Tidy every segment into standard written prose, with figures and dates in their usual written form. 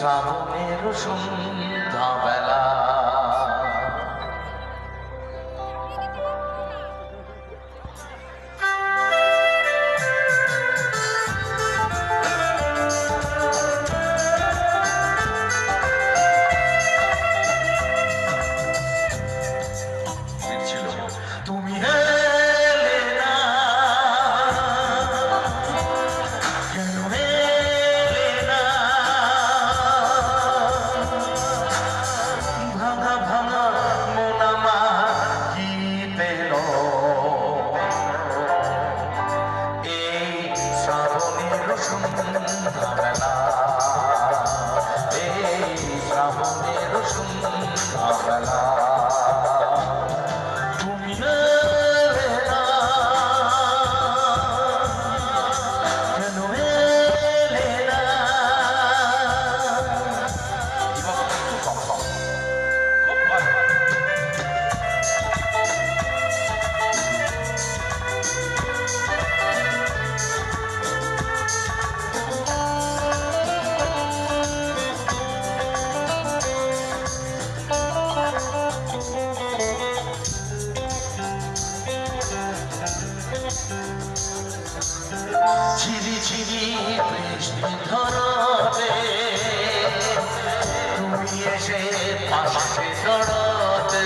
শ্রাবণের সন্ধ্যাবেলা তুমি এলে না, কেন এলে না? ভাঙা ভাঙা মন আমার কি পেল এই শ্রাবণের সন্ধ্যাবেলা, এই শ্রাবণের সন্ধ্যাবেলা। ঝিরি ঝিরি বৃষ্টি ধরতে তুমি এসে পাশে দাঁড়াতে,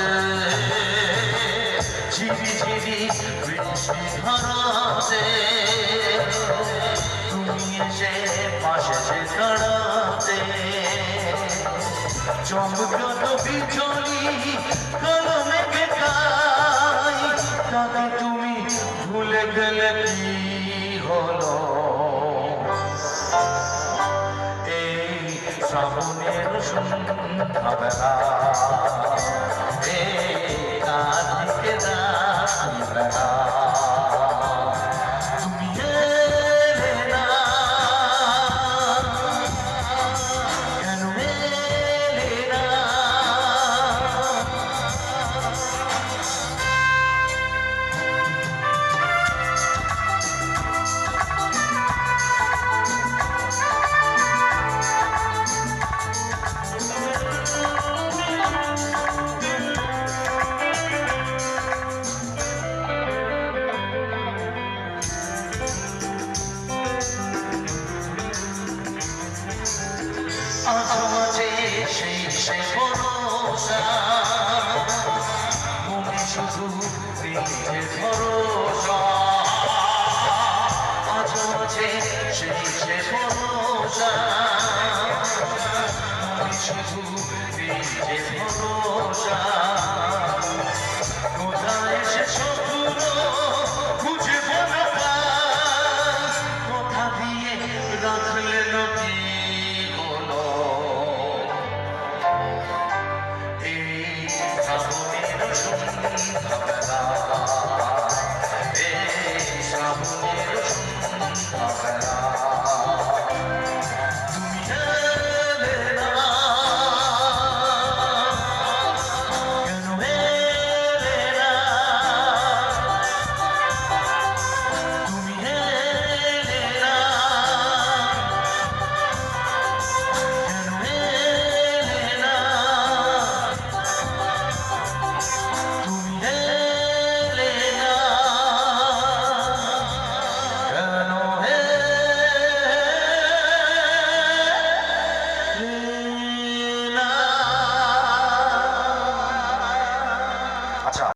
ঝিরি ঝিরি বৃষ্টি ধরতে তুমি এসে পাশে দাঁড়াতে, চমকাত বিজলি কালো মেঘে খাই, দাদা তুমি ভুলে গেলে কি হলো এই শ্রাবণের সন্ধ্যাবেলা, এই কার্তিকে রাত্রিবেলা। তুমি এলে না, কেন এলে না? আজে সেই সে ভরসা, মনে শুধু নিজে ভরসা, আজে সেই সে ভরসা, মনে শুধু নিজে ভরসা। কোথায় সে শত্রুর খুঁজে পাওয়া, কথা দিয়ে রাখলে নদী শ্রাবণের সন্ধ্যাবেলা, এই শ্রাবণের